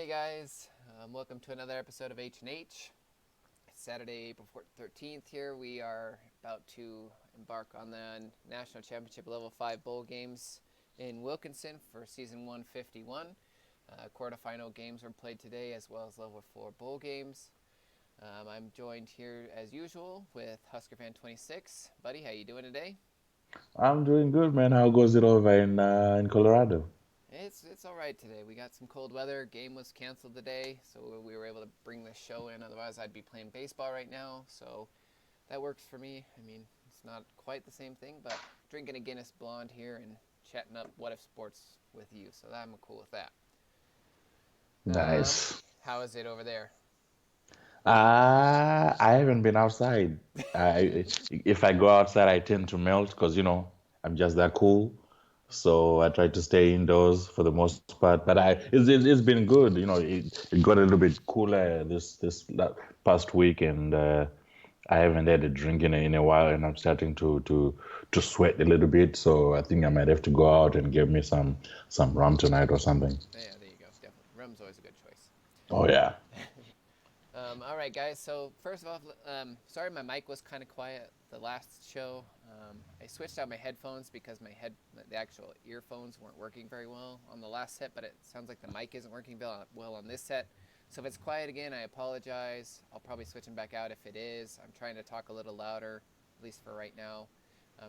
Hey guys, welcome to another episode of H&H. It's Saturday, April 13th here. We are about to embark on the National Championship Level 5 Bowl games in Wilkinson for Season 151. Quarterfinal games were played today as well as Level 4 Bowl games. I'm joined here as usual with Husker Fan 26. Buddy, how you doing today? I'm doing good, man. How goes it over in Colorado? It's all right today. We got some cold weather. Game was canceled today, so we were able to bring this show in. Otherwise, I'd be playing baseball right now. So that works for me. I mean, it's not quite the same thing, but drinking a Guinness Blonde here and chatting up what if sports with you. So I'm cool with that. Um, Nice. how is it over there? I haven't been outside. I if I go outside, I tend to melt because I'm just that cool. So I try to stay indoors for the most part. But it's been good. It got a little bit cooler this past week, and I haven't had a drink in a while, and I'm starting to sweat a little bit. So I think I might have to go out and get me some rum tonight or something. Yeah, there you go. Definitely, rum's always a good choice. Oh yeah. All right, guys. So first of all, sorry my mic was kind of quiet the last show. I switched out my headphones because the actual earphones weren't working very well on the last set, but it sounds like the mic isn't working well on this set. So if it's quiet again, I apologize. I'll probably switch them back out if it is. I'm trying to talk a little louder, at least for right now.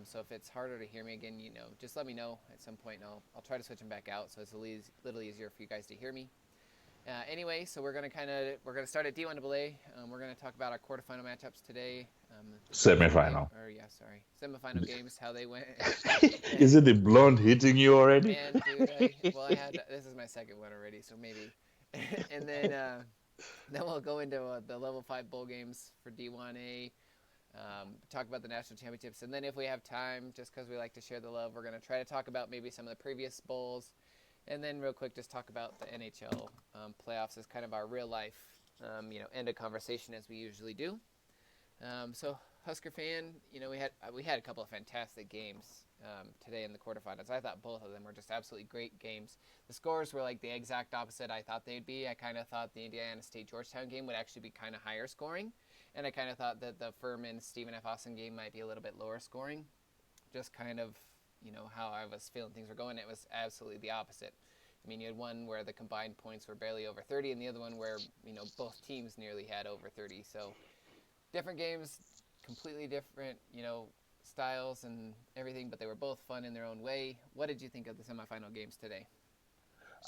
So if it's harder to hear me again, just let me know at some point, and I'll try to switch them back out so it's a little easier for you guys to hear me. Anyway, so we're gonna start at D1AA. We're gonna talk about our quarterfinal matchups today. The semifinal game, Semi-final. or yeah, sorry, semifinal games, how they went. And Is it the blonde hitting you already? man, dude, I had this is my second one already, so maybe. And then we'll go into the level 5 bowl games for D1A. Talk about the national championships, and then if we have time, just because we like to share the love, we're gonna try to talk about maybe some of the previous bowls. And then, real quick, just talk about the NHL playoffs as kind of our real life, end of conversation as we usually do. So, Husker fan, we had a couple of fantastic games today in the quarterfinals. I thought both of them were just absolutely great games. The scores were like the exact opposite I thought they'd be. I kind of thought the Indiana State Georgetown game would actually be kind of higher scoring, and I kind of thought that the Furman Stephen F. Austin game might be a little bit lower scoring. Just kind of how I was feeling things were going. It was absolutely the opposite. I mean, you had one where the combined points were barely over 30, and the other one where both teams nearly had over 30. So different games, completely different styles and everything, but they were both fun in their own way. What did you think of the semifinal games today?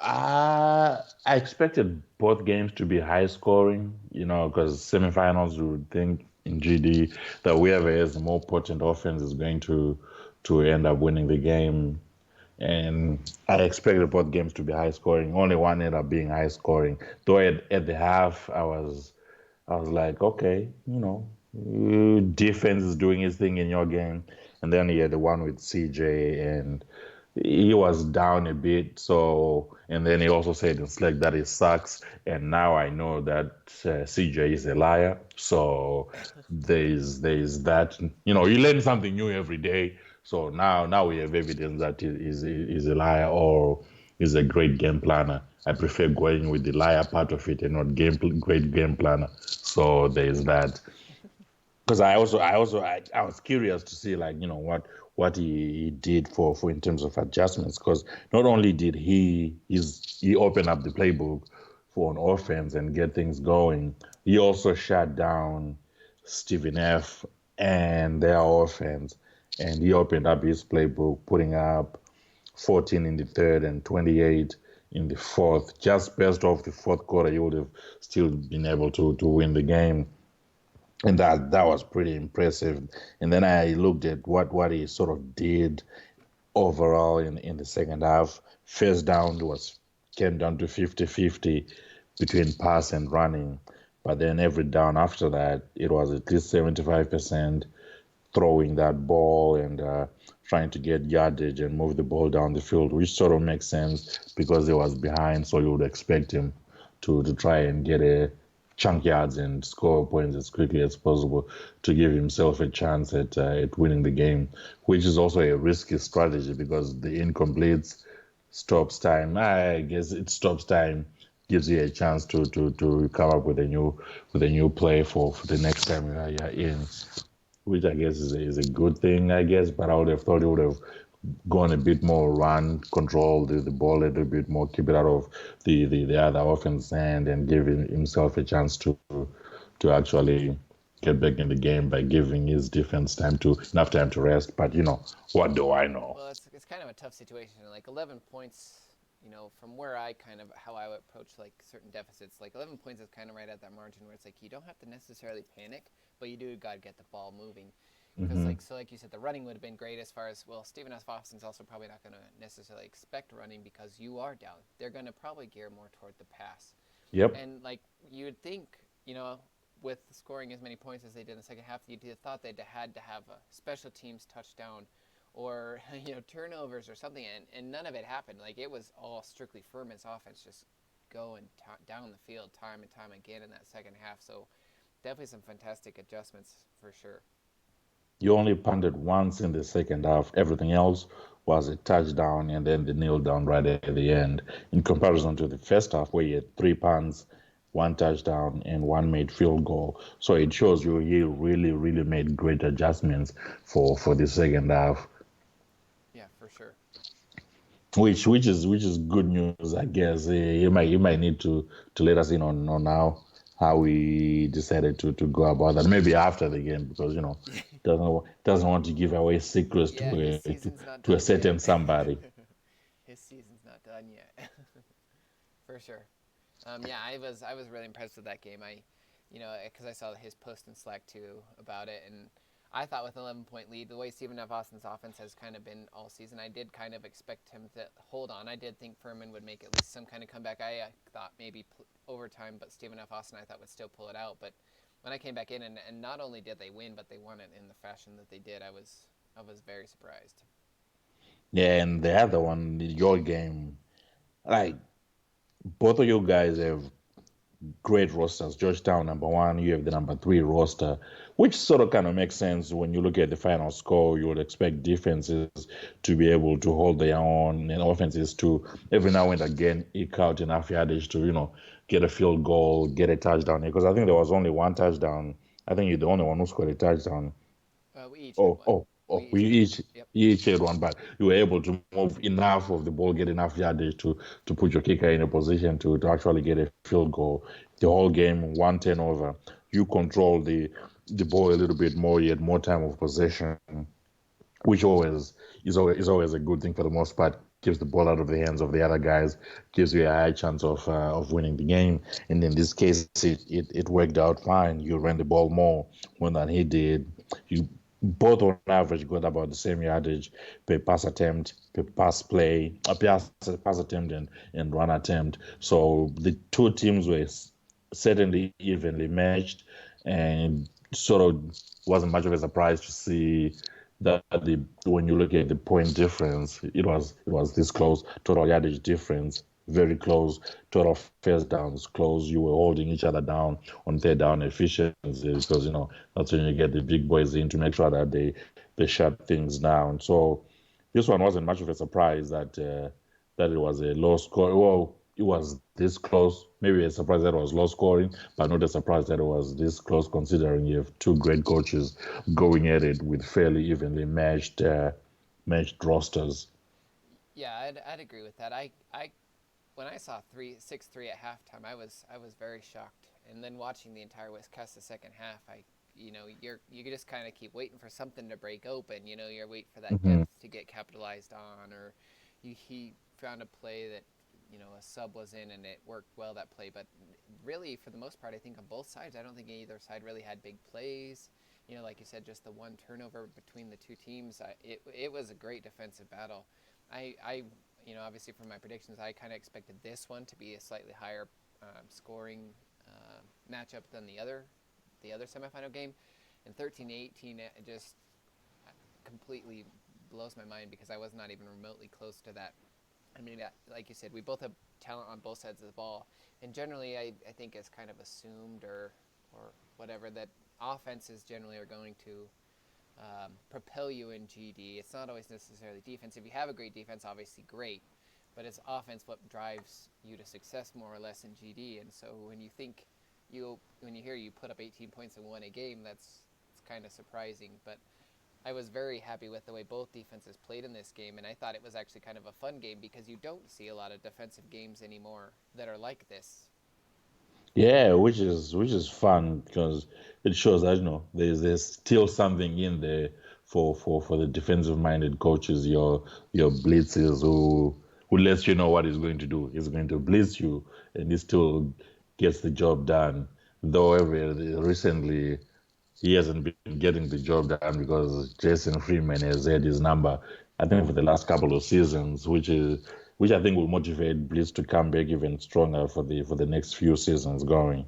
I expected both games to be high scoring, because semifinals you would think in GD that whoever has the more potent offense is going to end up winning the game. And I expected both games to be high scoring. Only one ended up being high scoring. Though at the half, I was like, okay, defense is doing his thing in your game, and then you had the one with CJ, and he was down a bit. So, and then he also said in Slack that he sucks, and now I know that CJ is a liar. So there's that. You learn something new every day. So now we have evidence that he's a liar or is a great game planner. I prefer going with the liar part of it and not great game planner. So there's that. Because I was curious to see, like, what he did for in terms of adjustments, because not only did he open up the playbook for an offense and get things going, he also shut down Stephen F and their offense, and he opened up his playbook, putting up 14 in the third and 28 in the fourth. Just best of the fourth quarter, he would have still been able to win the game, and that was pretty impressive. And then I looked at what he sort of did overall in the second half. First down was came down to 50-50 between pass and running, but then every down after that, it was at least 75% throwing that ball and trying to get yardage and move the ball down the field, which sort of makes sense because he was behind, so you would expect him to try and get a chunk yards and score points as quickly as possible to give himself a chance at winning the game, which is also a risky strategy because the incompletes stops time. I guess it stops time gives you a chance to come up with a new play for the next time you're in, which I guess is a good thing, I guess. But I would have thought he would have gone a bit more run, control the ball a little bit more, keep it out of the other offense hand, and give himself a chance to actually get back in the game by giving his defense enough time to rest. But what do I know? Well, it's kind of a tough situation. Like 11 points, from where I kind of how I would approach like certain deficits. Like 11 points is kind of right at that margin where it's like you don't have to necessarily panic, but you do got to get the ball moving. Because Hmm. like you said, the running would have been great as far as well. Stephen F. Austin's also probably not going to necessarily expect running because you are down. They're going to probably gear more toward the pass. Yep. And like you would think, with scoring as many points as they did in the second half, you'd have thought they'd had to have a special teams touchdown or turnovers or something, and none of it happened. Like it was all strictly Furman's offense, just going down the field time and time again in that second half. So definitely some fantastic adjustments for sure. You only punted once in the second half. Everything else was a touchdown and then the kneel down right at the end. In comparison to the first half, where you had three punts, one touchdown, and one made field goal. So it shows you he really, really made great adjustments for the second half, Yeah, for sure. which is good news, I guess. You might need to let us in on how we decided to go about that. Maybe after the game, because doesn't want to give away secrets Yeah, his season's not to a done yet. certain somebody. His season's not done yet. For sure. Yeah, I was really impressed with that game. Because I saw his post in Slack too about it, and I thought with an 11-point lead, the way Stephen F. Austin's offense has kind of been all season, I did kind of expect him to hold on. I did think Furman would make at least some kind of comeback. I thought maybe overtime, but Stephen F. Austin I thought would still pull it out. But when I came back in, and not only did they win, but they won it in the fashion that they did, I was very surprised. Yeah, and the other one, your game, like both of you guys have great rosters. Georgetown number one, you have the number three roster, which sort of kind of makes sense when you look at the final score. You would expect defenses to be able to hold their own and offenses to every now and again eke out enough yardage to get a field goal, get a touchdown. Because I think there was only one touchdown. I think you're the only one who scored a touchdown. We each had Oh, one. oh, We oh! each We had one. each Yep. you each had one, but you were able to move enough of the ball, get enough yardage to put your kicker in a position to actually get a field goal. The whole game, one turnover. You control the ball a little bit more. You had more time of possession, which always a good thing for the most part. Keeps the ball out of the hands of the other guys, gives you a high chance of winning the game. And in this case, it worked out fine. You ran the ball more than he did. You both on average got about the same yardage per pass attempt, per pass play, pass attempt and run attempt. So the two teams were certainly evenly matched, and sort of wasn't much of a surprise to see that when you look at the point difference, it was this close. Total yardage difference, very close. Total first downs close. You were holding each other down on third down efficiency, because that's when you get the big boys in to make sure that they shut things down. So this one wasn't much of a surprise that it was a low score. Well, it was this close. Maybe a surprise that it was low scoring, but not a surprise that it was this close, considering you have two great coaches going at it with fairly evenly matched rosters. Yeah, I'd agree with that. I when I saw 3-6-3 at halftime, I was very shocked. And then watching the entire West Coast the second half, you just kind of keep waiting for something to break open. You're waiting for that Hmm. depth to get capitalized on, or he found a play that a sub was in and it worked well that play. But really, for the most part, I think on both sides, I don't think either side really had big plays. Like you said, just the one turnover between the two teams. It was a great defensive battle. I obviously from my predictions, I kind of expected this one to be a slightly higher scoring matchup than the other semifinal game. And 13-18, it just completely blows my mind because I was not even remotely close to that. I mean, like you said, we both have talent on both sides of the ball, and generally, I think it's kind of assumed or whatever that offenses generally are going to propel you in GD. It's not always necessarily defense. If you have a great defense, obviously great, but it's offense what drives you to success more or less in GD. And so when you hear you put up 18 points and won a game, that's it's kind of surprising. But I was very happy with the way both defenses played in this game, and I thought it was actually kind of a fun game because you don't see a lot of defensive games anymore that are like this. Yeah, which is fun because it shows that there's still something in there for the defensive minded coaches, your blitzes who lets you know what he's going to do. He's going to blitz you, and he still gets the job done. Though recently he hasn't been getting the job done because Jason Freeman has had his number, I think, for the last couple of seasons, which I think will motivate Blitz to come back even stronger for the next few seasons going.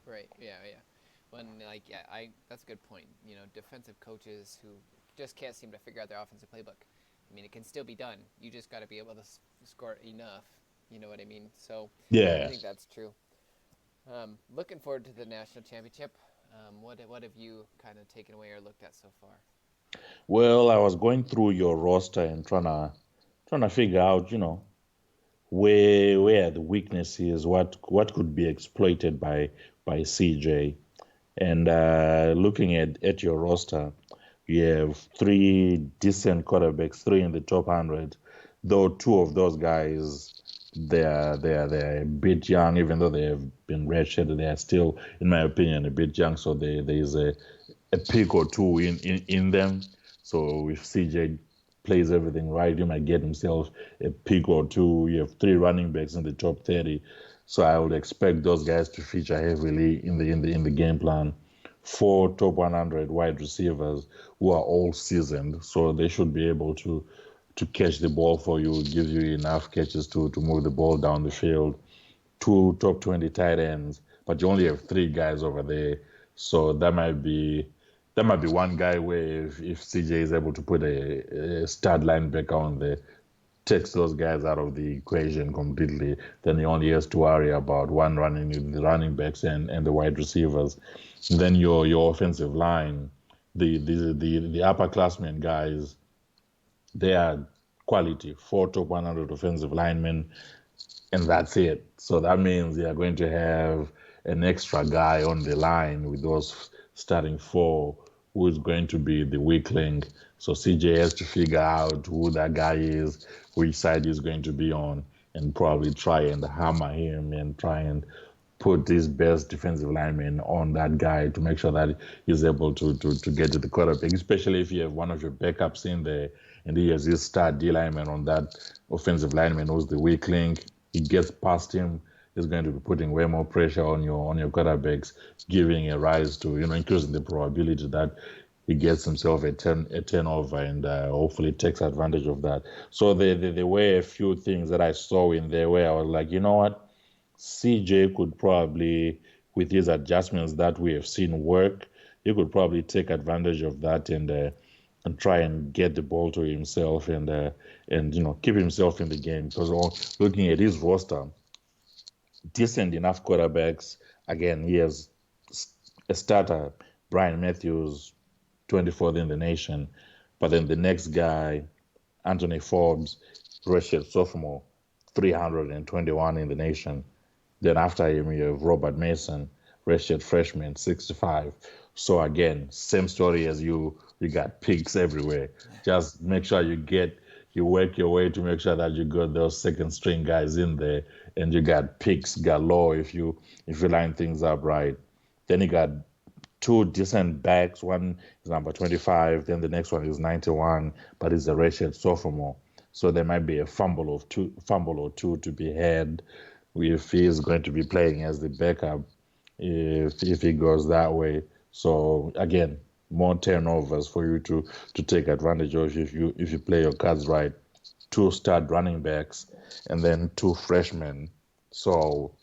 Right. Yeah. Yeah. I that's a good point. Defensive coaches who just can't seem to figure out their offensive playbook. I mean, it can still be done. You just got to be able to score enough. You know what I mean? So, I Yeah. think that's true. Looking forward to the national championship. What have you kind of taken away or looked at so far? Well, I was going through your roster and trying to figure out, where the weakness is, what could be exploited by CJ. And looking at your roster, you have three decent quarterbacks, three in the top 100. Though two of those guys, they're a bit young, even though they have been redshirted, they are still, in my opinion, a bit young. So there is a pick or two in them. So if CJ plays everything right, he might get himself a pick or two. You have three running backs in the top 30. So I would expect those guys to feature heavily in the game plan. Four top 100 wide receivers who are all seasoned, so they should be able to catch the ball for you, give you enough catches to move the ball down the field. Two top 20 tight ends, but you only have three guys over there. So that might be one guy where if CJ is able to put a stud linebacker on there, takes those guys out of the equation completely, then he only has to worry about one running in the running backs and the wide receivers. Then your offensive line, the upperclassmen guys, they are quality, four top 100 offensive linemen, and that's it. So that means they are going to have an extra guy on the line with those starting four who is going to be the weak link. So CJ has to figure out who that guy is, which side he's going to be on, and probably try and hammer him and try and put his best defensive lineman on that guy to make sure that he's able to get to the quarterback, especially if you have one of your backups in there and he has his star D lineman on that offensive lineman who's the weak link. He gets past him, he's going to be putting way more pressure on your quarterbacks, giving a rise to, increasing the probability that he gets himself a turnover and hopefully takes advantage of that. So there were a few things that I saw in there where I was like, you know what? CJ could probably, with his adjustments that we have seen work, he could probably take advantage of that and try and get the ball to himself and keep himself in the game. Because looking at his roster, decent enough quarterbacks. Again, he has a starter, Brian Matthews, 24th in the nation, but then the next guy, Anthony Forbes, redshirt sophomore, 321 in the nation. Then after him, you have Robert Mason, redshirt freshman, 65. So again, same story as you. You got picks everywhere. Just make sure you work your way to make sure that you got those second string guys in there, and you got picks galore if you line things up right. Then you got two decent backs. One is number 25, then the next one is 91, but it's a redshirt sophomore. So there might be a fumble or two to be had if he is going to be playing as the backup if he goes that way. So again, more turnovers for you to take advantage of if you play your cards right. Two stud running backs and then two freshmen. So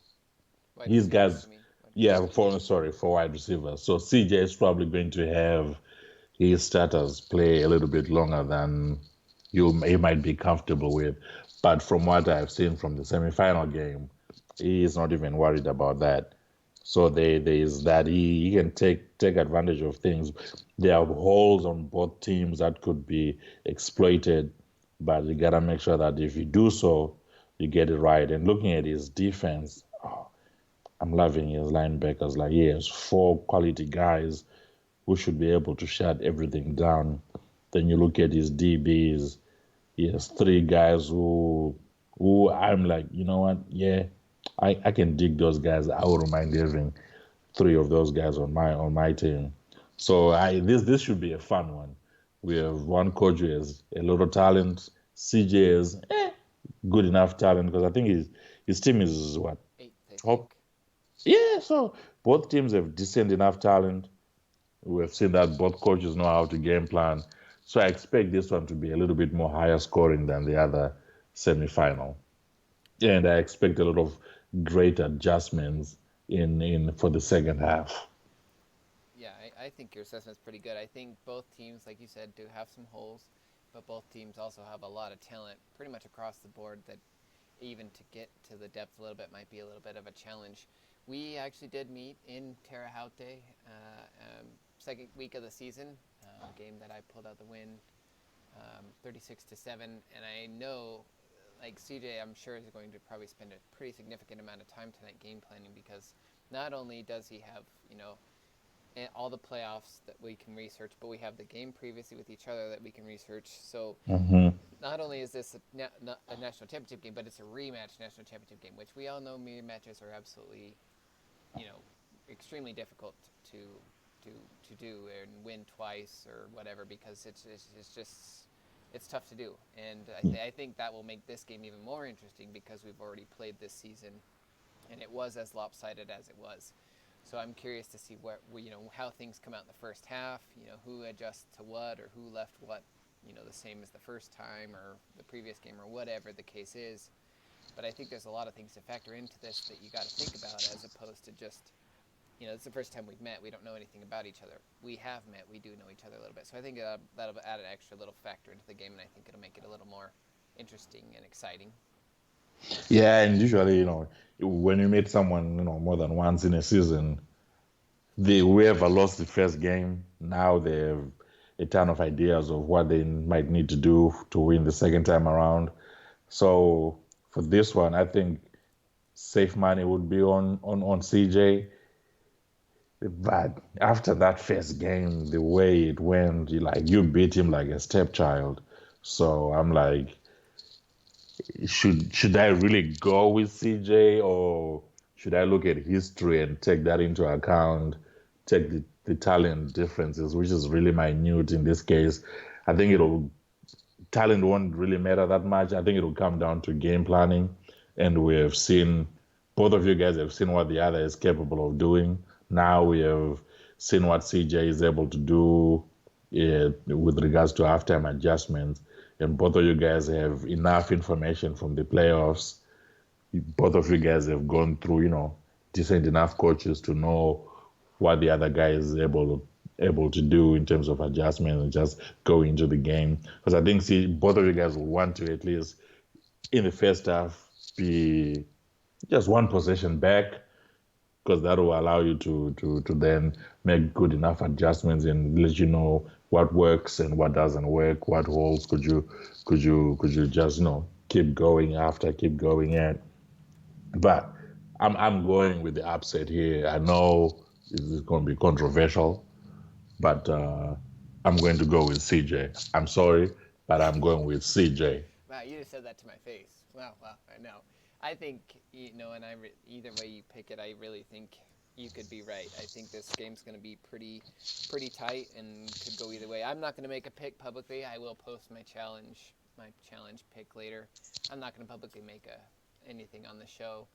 Wide these receivers, I guys, mean. Wide yeah, receivers. for wide receivers. So CJ is probably going to have his starters play a little bit longer than he might be comfortable with. But from what I've seen from the semifinal game, he is not even worried about that. So there is that he can take advantage of things. There are holes on both teams that could be exploited, but you gotta make sure that if you do so, you get it right. And looking at his defense, oh, I'm loving his linebackers. Like he has four quality guys who should be able to shut everything down. Then you look at his DBs. He has three guys who I'm like, you know what? Yeah, I can dig those guys. I wouldn't mind having three of those guys on my team. So this should be a fun one. We have one coach who has a lot of talent. CJ is good enough talent because I think his team is what Eighth, I top. think. Yeah, so both teams have decent enough talent. We've seen that both coaches know how to game plan. So I expect this one to be a little bit more higher scoring than the other semifinal. And I expect a lot of great adjustments in for the second half. Yeah, I think your assessment's pretty good. I think both teams, like you said, do have some holes, but both teams also have a lot of talent pretty much across the board that even to get to the depth a little bit might be a little bit of a challenge. We actually did meet in Terre Haute, second week of the season, game that I pulled out the win, 36-7, and I know, like CJ, I'm sure is going to probably spend a pretty significant amount of time tonight game planning because not only does he have all the playoffs that we can research, but we have the game previously with each other that we can research. So Hmm. not only is this a national championship game, but it's a rematch national championship game, which we all know rematches are absolutely, you know, extremely difficult to to to do and win twice or whatever because it's just it's tough to do. And I think that will make this game even more interesting because we've already played this season and it was as lopsided as it was. So I'm curious to see how things come out in the first half. Who adjusts to what or who left what, the same as the first time or the previous game or whatever the case is. But I think there's a lot of things to factor into this that you got to think about as opposed to just, it's the first time we've met. We don't know anything about each other. We have met. We do know each other a little bit. So I think that'll add an extra little factor into the game, and I think it'll make it a little more interesting and exciting. Yeah, and usually, when you meet someone, more than once in a season, whoever lost the first game, now they have a ton of ideas of what they might need to do to win the second time around. So for this one, I think safe money would be on CJ. But after that first game, the way it went, you beat him like a stepchild. So I'm like, should I really go with CJ or should I look at history and take that into account, take the talent differences, which is really minute in this case. I think it'll talent won't really matter that much. I think it'll come down to game planning. And we have seen both of you guys have seen what the other is capable of doing. Now we have seen what CJ is able to do with regards to halftime adjustments. And both of you guys have enough information from the playoffs. Both of you guys have gone through, decent enough coaches to know what the other guy is able to do in terms of adjustment and just go into the game. Because I think see both of you guys will want to at least in the first half be just one possession back because that will allow you to then make good enough adjustments and let you know what works and what doesn't work, what holes could you just keep going after, keep going at. But I'm going with the upset here. I know it's going to be controversial, but I'm going to go with CJ. I'm sorry, but I'm going with CJ. Wow, you just said that to my face. Wow, wow, I know. I think and either way you pick it, I really think you could be right. I think this game's going to be pretty tight and could go either way. I'm not going to make a pick publicly. I will post my challenge pick later. I'm not going to publicly make anything on the show.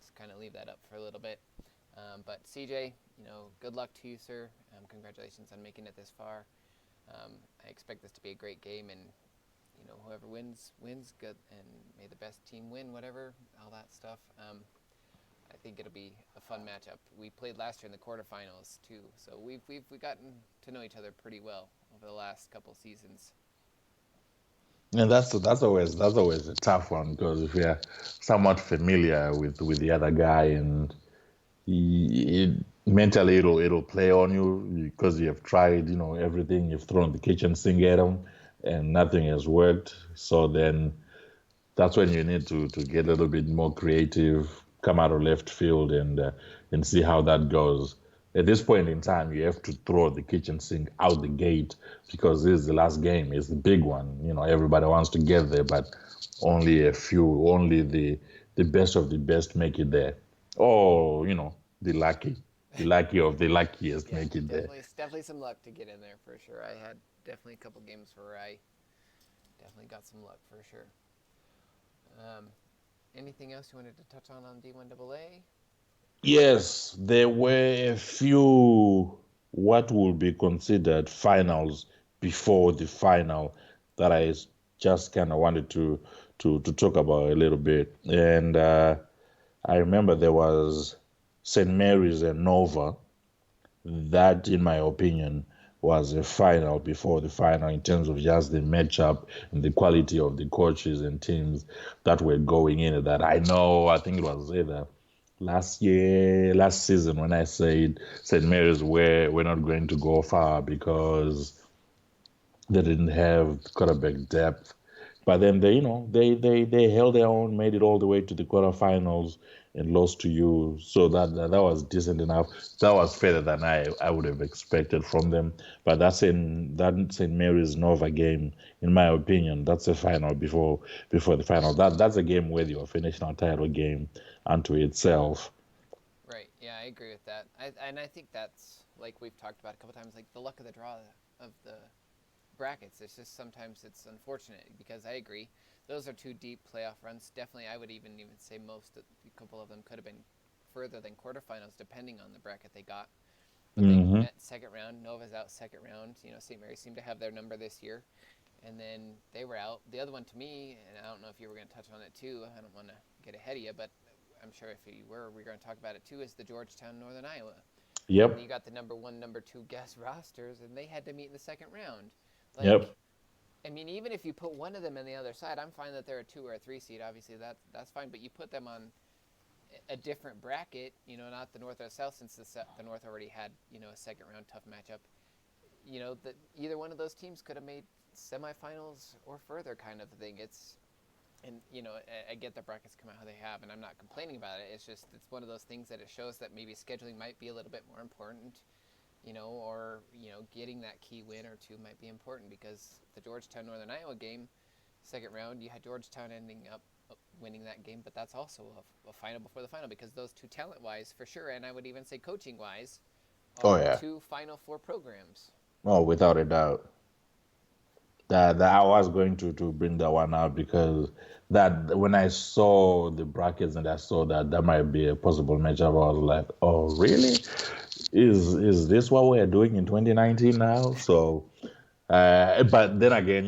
Just kind of leave that up for a little bit. But CJ, good luck to you, sir. Congratulations on making it this far. I expect this to be a great game, and whoever wins good, and may the best team win, whatever, all that stuff. I think it'll be a fun matchup. We played last year in the quarterfinals too, so we've gotten to know each other pretty well over the last couple seasons. And that's always a tough one because if you're somewhat familiar with the other guy and mentally it'll play on you because you have tried everything, you've thrown the kitchen sink at him and nothing has worked. So then That's when you need to get a little bit more creative, come out of left field, and see how that goes. At this point in time, you have to throw the kitchen sink out the gate because this is the last game. It's the big one. You know, everybody wants to get there, but only a few, only the best of the best make it there. Oh, the lucky of the luckiest Yeah, make it there. definitely some luck to get in there for sure. I had definitely a couple games where I definitely got some luck for sure. Um, Anything else you wanted to touch on D1AA? Yes, there were a few what would be considered finals before the final that I just kind of wanted to talk about a little bit. And I remember there was St. Mary's and Nova. That, in my opinion, was a final before the final in terms of just the matchup and the quality of the coaches and teams that were going in. That I think it was either last season when I said St. Mary's were not going to go far because they didn't have quarterback depth. But then they held their own, made it all the way to the quarterfinals and lost to you. So that was decent enough. That was further than I would have expected from them. But that St. Mary's Nova game, in my opinion, that's a final before the final. That's a game worthy of a national title game unto itself. Right. Yeah, I agree with that. And I think that's like we've talked about a couple times, like the luck of the draw of the brackets. It's just sometimes it's unfortunate because I agree. Those are two deep playoff runs. Definitely, I would even say most, a couple of them could have been further than quarterfinals, depending on the bracket they got. But they Hmm. met second round. Nova's out second round. You know, St. Mary seemed to have their number this year, and then they were out. The other one to me, and I don't know if you were going to touch on it too. I don't want to get ahead of you, but I'm sure if you were, we're going to talk about it too. Is the Georgetown Northern Iowa? And Yep. you got the number one, number two guest rosters, and they had to meet in the second round. Like, Yep. I mean, even if you put one of them on the other side, I'm fine that they're a 2 or a 3 seed. Obviously, that's fine. But you put them on a different bracket, you know, not the North or the South, since the North already had, you know, a second round tough matchup. You know, that either one of those teams could have made semifinals or further, kind of thing. And you know, I get the brackets come out how they have, and I'm not complaining about it. It's one of those things that it shows that maybe scheduling might be a little bit more important, you know, or you know, getting that key win or two might be important because the Georgetown Northern Iowa game, second round, you had Georgetown ending up winning that game, but that's also a final before the final because those two talent wise for sure, and I would even say coaching wise, Oh are yeah. two Final Four programs. Oh, without a doubt. That I was going to bring that one out because that when I saw the brackets and I saw that that might be a possible matchup, I was like, oh really? Is this what we're doing in 2019 now? So, but then again,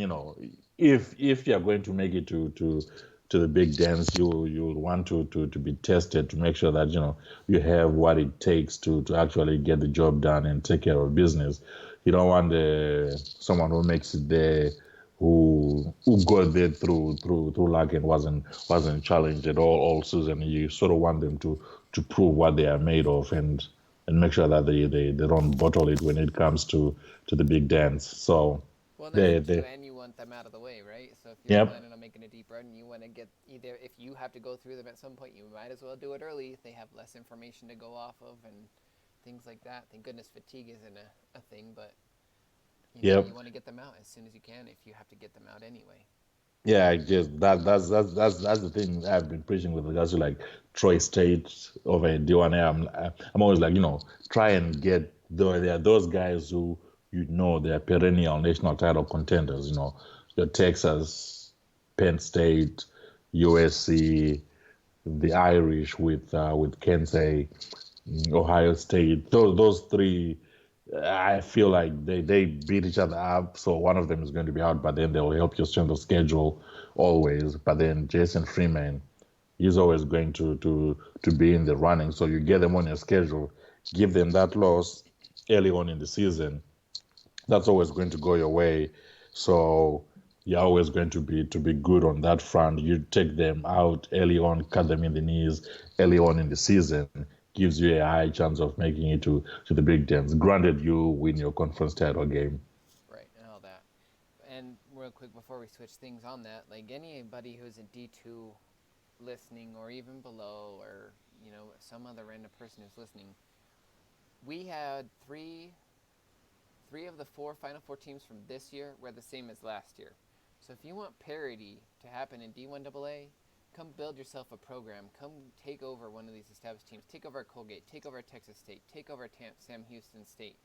if you're going to make it to the big dance, you'll want to be tested to make sure that you have what it takes to actually get the job done and take care of business. You don't want someone who makes it there who got there through luck and wasn't challenged at all season. You sort of want them to prove what they are made of and make sure that they don't bottle it when it comes to the big dance. So Well, that's they it too, they and you want them out of the way, right? So if you're yep. planning on making a deep run, you want to get either if you have to go through them at some point, you might as well do it early. They have less information to go off of and things like that. Thank goodness fatigue isn't a thing, but you know Yep. you want to get them out as soon as you can if you have to get them out anyway. Yeah, I just that's the thing I've been preaching with regards to like Troy State over at D1A. I'm always like, try and get there are those guys who they are perennial national title contenders, your Texas, Penn State, USC, the Irish with Kensei, Ohio State. Those three, I feel like they beat each other up. So one of them is going to be out, but then they'll help your strength of schedule always. But then Jason Freeman, he's always going to be in the running. So you get them on your schedule, give them that loss early on in the season. That's always going to go your way. So you're always going to be good on that front. You take them out early on, cut them in the knees early on in the season, gives you a high chance of making it to the big dance. Granted, you win your conference title game. Right, and all that. And we're real quick before we switch things on that, like anybody who's a D2 listening or even below or, some other random person who's listening, we had three of the four Final Four teams from this year were the same as last year. So if you want parity to happen in D1AA, come build yourself a program. Come take over one of these established teams. Take over Colgate. Take over Texas State. Take over Sam Houston State.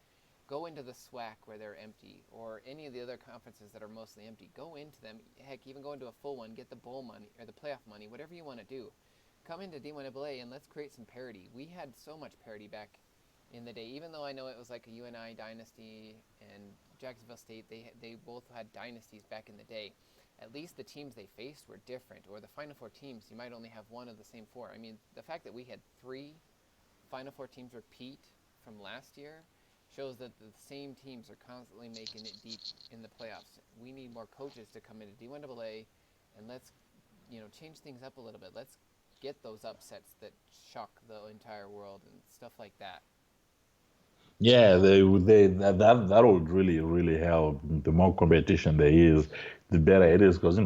Go into the SWAC where they're empty, or any of the other conferences that are mostly empty. Go into them. Heck, even go into a full one. Get the bowl money or the playoff money. Whatever you want to do. Come into D1AA and let's create some parity. We had so much parity back in the day, even though I know it was like a UNI dynasty and Jacksonville State, they both had dynasties back in the day. At least the teams they faced were different, or the Final Four teams, you might only have one of the same four. I mean, the fact that we had three Final Four teams repeat from last year shows that the same teams are constantly making it deep in the playoffs. We need more coaches to come into D1AA, and let's, change things up a little bit. Let's get those upsets that shock the entire world and stuff like that. Yeah, that would really really help. The more competition there is, the better it is because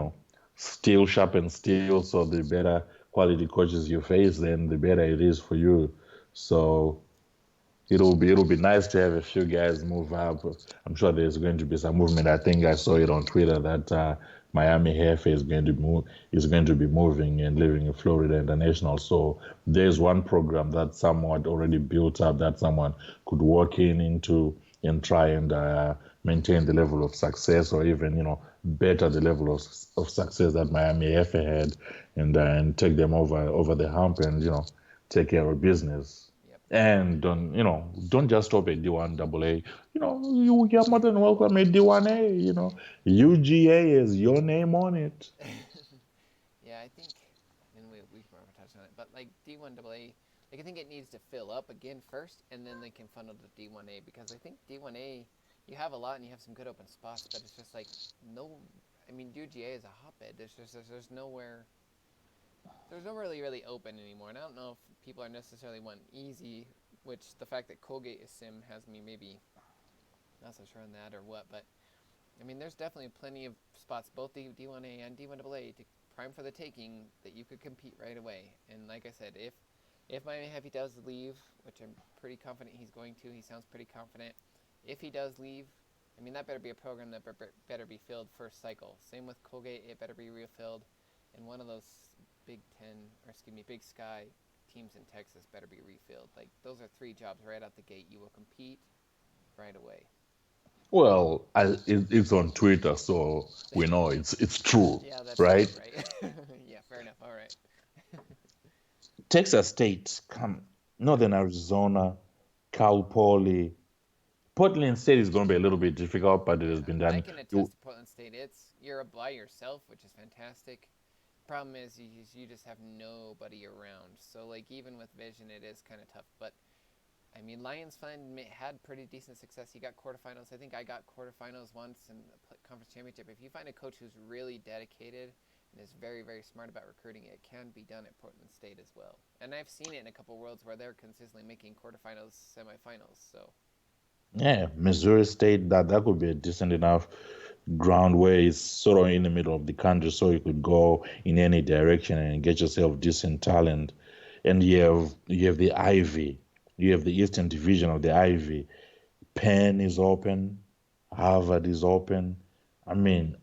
steel sharpens steel. So the better quality coaches you face, then the better it is for you. So it'll be nice to have a few guys move up. I'm sure there's going to be some movement. I think I saw it on Twitter that Miami Hefe is going to be moving and living in Florida International. So there's one program that's somewhat already built up that someone could walk into and try and maintain the level of success, or even better the level of success that Miami Hefe had, and take them over the hump, and take care of business. And don't just stop at D1AA. You're more than welcome at D1A. UGA is your name on it. Yeah, I think, and we probably touched on it, but like D1AA, I think it needs to fill up again first, and then they can funnel to D1A, because I think D1A, you have a lot and you have some good open spots, but it's just like UGA is a hotbed. There's nowhere. There's no really open anymore, and I don't know if people are necessarily wanting easy, which the fact that Colgate is sim has me maybe not so sure on that or what, but there's definitely plenty of spots, both D1A and D1AA, to prime for the taking, that you could compete right away. And like I said, if Miami Heavy does leave, which I'm pretty confident he's going to, he sounds pretty confident. If he does leave, that better be a program that better be filled first cycle. Same with Colgate, it better be refilled, and one of those Big Sky teams in Texas better be refilled. Like, those are three jobs right out the gate. You will compete right away. Well, it's on Twitter, so we know it's true, Yeah, that's right? Right. Yeah, fair enough. All right. Texas State, Northern Arizona, Cal Poly. Portland State is going to be a little bit difficult, but it has been I done. can attest to Portland State. You're by yourself, which is fantastic. Problem is you just have nobody around. So like, even with Vision, it is kind of tough. But Lions had pretty decent success. He got quarterfinals. I think I got quarterfinals once in the conference championship. If you find a coach who's really dedicated and is very, very smart about recruiting, it can be done at Portland State as well. And I've seen it in a couple worlds where they're consistently making quarterfinals, semifinals. So Yeah, Missouri State, that could be a decent enough ground where it's sort of in the middle of the country, so you could go in any direction and get yourself decent talent. And you have the Ivy, you have the Eastern Division of the Ivy. Penn is open, Harvard is open. I mean,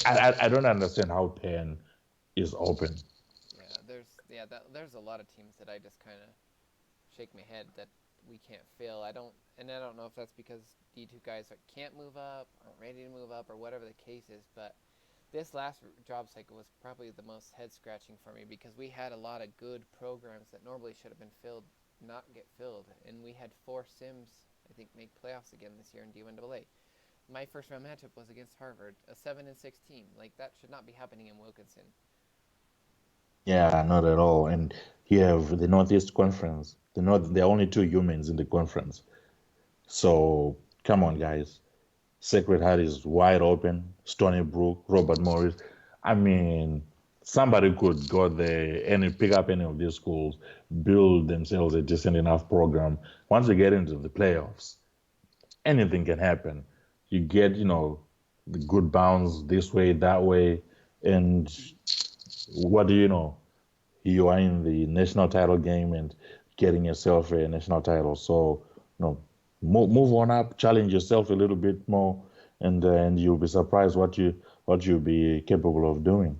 I don't understand how Penn is open. there's a lot of teams that I just kind of shake my head that we can't fill. I don't know if that's because D2 guys can't move up, aren't ready to move up, or whatever the case is. But this last job cycle was probably the most head scratching for me, because we had a lot of good programs that normally should have been filled not get filled, and we had four Sims I think make playoffs again this year in D1AA. My first round matchup was against Harvard, a 7-6 team. Like, that should not be happening in Wilkinson. Yeah, not at all. And you have the Northeast Conference. There are only two humans in the conference. So come on, guys. Sacred Heart is wide open. Stony Brook, Robert Morris. I mean, somebody could go there and pick up any of these schools, build themselves a decent enough program. Once you get into the playoffs, anything can happen. You get, the good bounce this way, that way, and what do you know? You are in the national title game and getting yourself a national title. So, move on up, challenge yourself a little bit more, and you'll be surprised what you'll be capable of doing.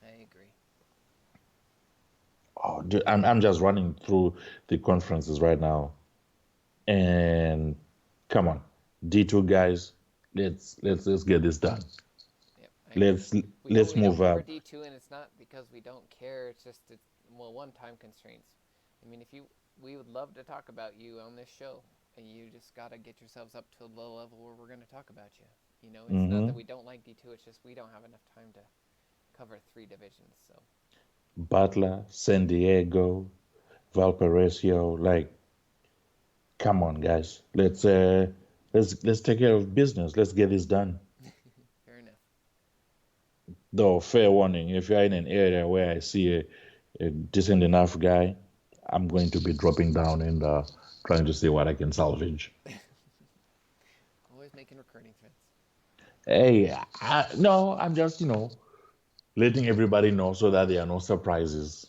I agree. Oh, dude, I'm just running through the conferences right now, and come on, D2 guys, let's get this done. Yep, I agree. Let's We don't let's we don't move cover up. D2, and it's not because we don't care. It's just well, one, time constraints. I mean, if you we would love to talk about you on this show, and you just gotta get yourselves up to the level where we're gonna talk about you. You know, it's not that Hmm. we don't like D2. It's just we don't have enough time to cover three divisions. So Butler, San Diego, Valparaiso, like, come on, guys. Let's take care of business. Let's get this done. fair enough. Though, fair warning, if you're in an area where I see a decent enough guy, I'm going to be dropping down and trying to see what I can salvage. Always making recruiting threats. Hey, no, I'm just, letting everybody know so that there are no surprises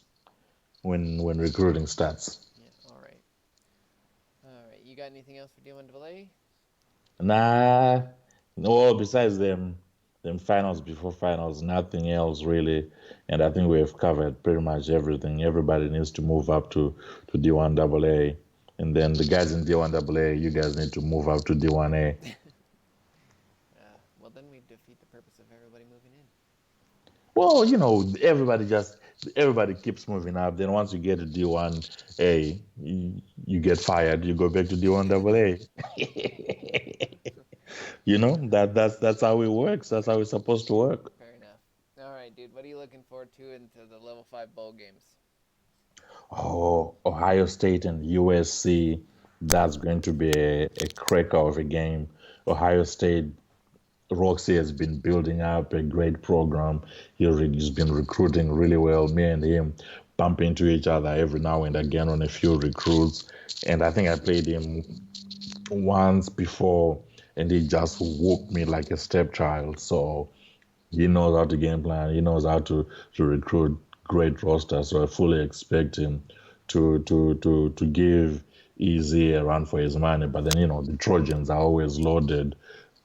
when recruiting starts. Yeah. All right. All right. You got anything else for D1AA? Nah, no, besides them finals before finals, nothing else really. And I think we've covered pretty much everything. Everybody needs to move up to D1AA. And then the guys in D1AA, you guys need to move up to D1A. Well, then we defeat the purpose of everybody moving in. Well, everybody keeps moving up. Then once you get to D1A, you get fired. You go back to D1AA. That's how it works. That's how it's supposed to work. Fair enough. All right, dude. What are you looking forward to into the level 5 bowl games? Oh, Ohio State and USC, that's going to be a cracker of a game. Ohio State, Roxy has been building up a great program. He's been recruiting really well. Me and him bump into each other every now and again on a few recruits. And I think I played him once before, and he just whooped me like a stepchild. So he knows how to game plan. He knows how to recruit great rosters. So I fully expect him to give Easy a run for his money. But then the Trojans are always loaded,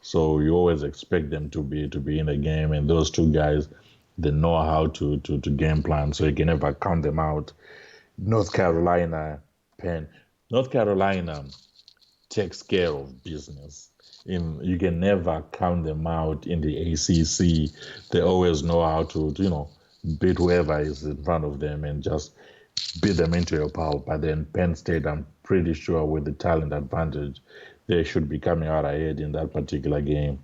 so you always expect them to be in the game. And those two guys, they know how to game plan, so you can never count them out. North Carolina, Penn, North Carolina takes care of business. You can never count them out in the ACC. They always know how to beat whoever is in front of them and just beat them into a pulp. But then Penn State, I'm pretty sure with the talent advantage, they should be coming out ahead in that particular game.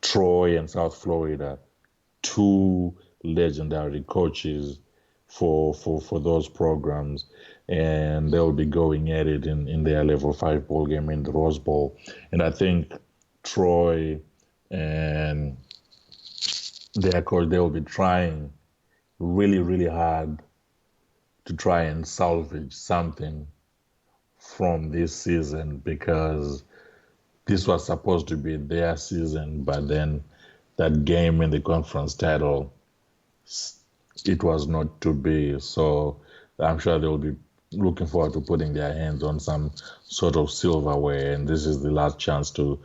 Troy and South Florida, two legendary coaches for those programs, and they'll be going at it in their level 5 bowl game in the Rose Bowl. And I think Troy and their coach, they'll be trying really, really hard to try and salvage something from this season, because this was supposed to be their season, but then that game in the conference title, it was not to be. So I'm sure they'll be looking forward to putting their hands on some sort of silverware, and this is the last chance to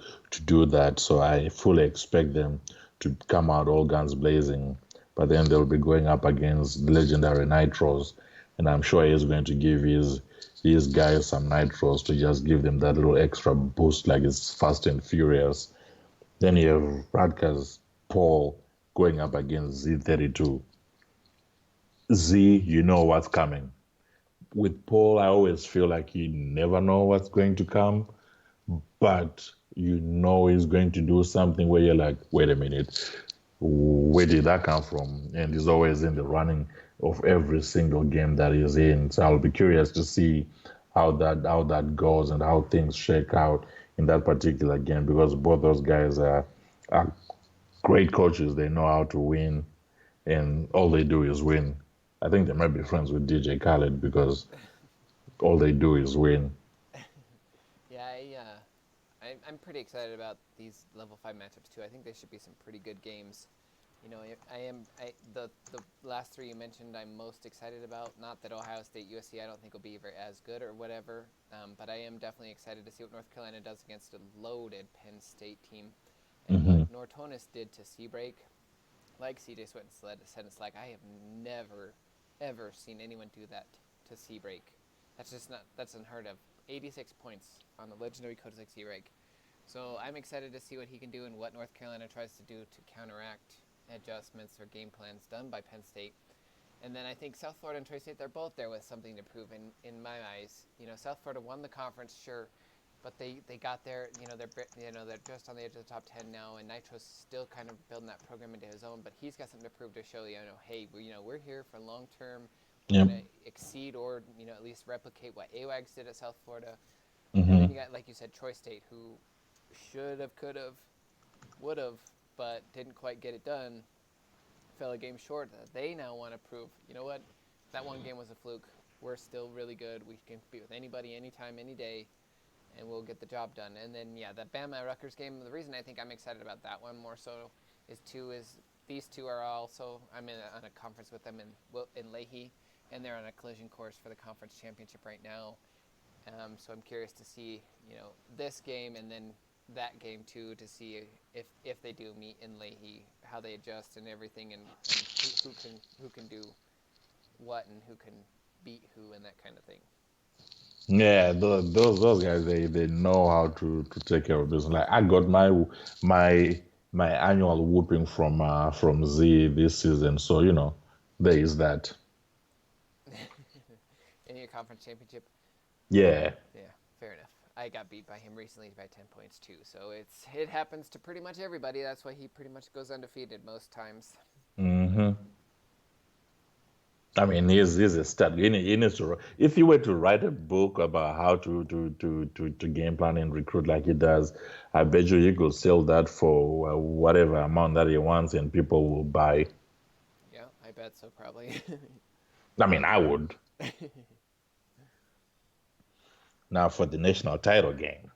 do that. So I fully expect them to come out all guns blazing. But then they'll be going up against legendary Nitros, and I'm sure he's going to give his guys some Nitros to just give them that little extra boost, like it's Fast and Furious. Then you have Rutgers Paul going up against Z32. Z, you know what's coming. With Paul, I always feel like you never know what's going to come, but you know he's going to do something where you're like, wait a minute, where did that come from? And he's always in the running of every single game that he's in. So I'll be curious to see how that goes and how things shake out in that particular game, because both those guys are great coaches. They know how to win, and all they do is win. I think they might be friends with DJ Khaled because all they do is win. Yeah, I'm pretty excited about these level 5 matchups too. I think they should be some pretty good games. You know, the last three you mentioned. I'm most excited about. Not that Ohio State USC I don't think will be as good or whatever, but I am definitely excited to see what North Carolina does against a loaded Penn State team, and what Mm-hmm. Nortonis did to Seabreak. Like CJ Sweat said in Slack, I have never ever seen anyone do that to Seabreak. That's unheard of. 86 points on the legendary Coach like Seabreak. So I'm excited to see what he can do and what North Carolina tries to do to counteract adjustments or game plans done by Penn State. And then I think South Florida and Troy State, they're both there with something to prove in my eyes. You know, South Florida won the conference, sure, but they got there. They're just on the edge of the top 10 now, and Nitro's still kind of building that program into his own. But he's got something to prove to show hey, we're here for long term. We're Yep. gonna exceed or at least replicate what AWAGS did at South Florida. And Mm-hmm. then you got, like you said, Troy State, who should have, could have, would have, but didn't quite get it done. Fell a game short. They now want to prove, you know what, that one game was a fluke. We're still really good. We can compete with anybody, anytime, any day, and we'll get the job done. And then, yeah, that Bama Rutgers game. The reason I think I'm excited about that one more so is these two are also, I'm on a conference with them in Leahy, and they're on a collision course for the conference championship right now. So I'm curious to see, this game and then that game too, to see if they do meet in Leahy, how they adjust and everything, and who can do what and who can beat who and that kind of thing. Yeah, those guys they know how to take care of business. Like I got my my annual whooping from Z this season, so there is that. In your conference championship, Yeah. yeah, fair enough. I got beat by him recently by 10 points too, so it happens to pretty much everybody. That's why he pretty much goes undefeated most times. Hmm. I mean, he's a stud. He needs to. If he were to write a book about how to game plan and recruit like he does, I bet you he could sell that for whatever amount that he wants, and people will buy. Yeah, I bet so probably. I mean, I would. Now for the national title game,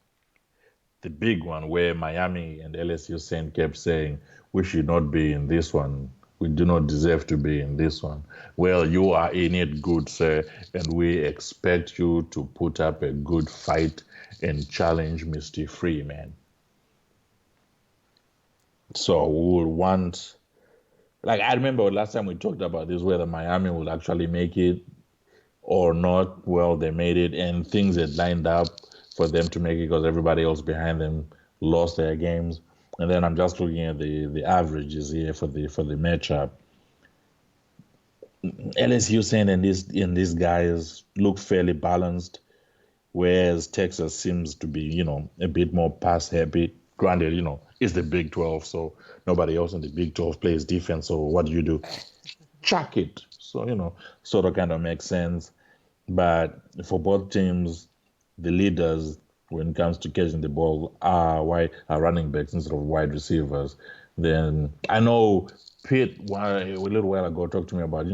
the big one where Miami and LSU Saint kept saying we should not be in this one. We do not deserve to be in this one. Well, you are in it good, sir, and we expect you to put up a good fight and challenge Mr. Freeman. So we would want, like, I remember last time we talked about this, whether Miami would actually make it or not. Well, they made it, and things had lined up for them to make it because everybody else behind them lost their games. And then I'm just looking at the averages here for the matchup. LSU Saint and these guys look fairly balanced, whereas Texas seems to be, a bit more pass happy. Granted, it's the Big 12, so nobody else in the Big 12 plays defense. So what do? Chuck it. So, sort of kind of makes sense. But for both teams, the leaders when it comes to catching the ball are running backs instead of wide receivers. Then I know Pitt a little while ago talked to me about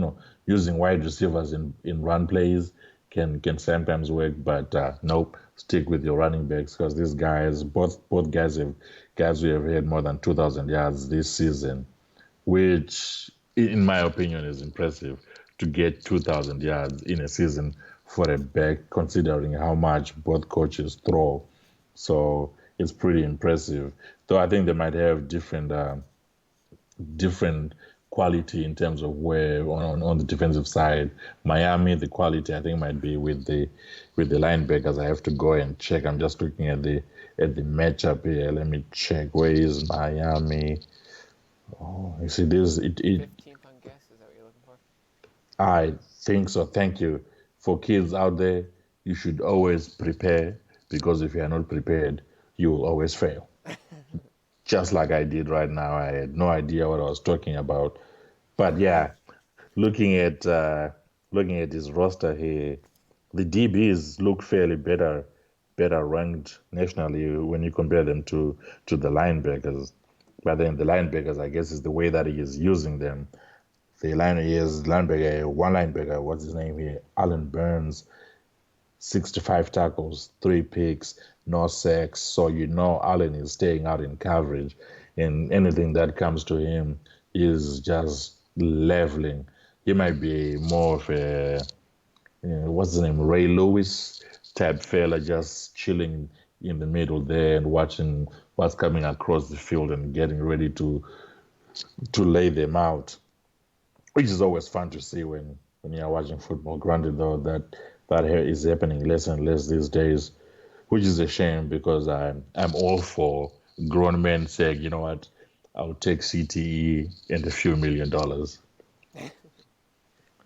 using wide receivers in run plays can sometimes work, but nope, stick with your running backs because these guys both guys who have had more than 2,000 yards this season, which in my opinion is impressive to get 2,000 yards in a season for a back, considering how much both coaches throw. So it's pretty impressive. Though I think they might have different quality in terms of where on the defensive side. Miami, the quality I think might be with the linebackers. I have to go and check. I'm just looking at the matchup here. Let me check. Where is Miami? Oh, you see this it 15th on guess, is that what you're looking for? I think so. Thank you. For kids out there, you should always prepare because if you are not prepared, you will always fail. Just like I did right now. I had no idea what I was talking about. But yeah, looking at his roster here, the DBs look fairly better ranked nationally when you compare them to the linebackers. But then the linebackers, I guess, is the way that he is using them. He has one linebacker, what's his name here? Alan Burns, 65 tackles, 3 picks. no sacks. So Allen is staying out in coverage, and anything that comes to him is just leveling. He might be more of a what's his name, Ray Lewis type fella, just chilling in the middle there and watching what's coming across the field and getting ready to lay them out, which is always fun to see when you're watching football. Granted, though, that here is happening less and less these days, which is a shame because I'm all for grown men saying, you know what, I'll take CTE and a few $1 million.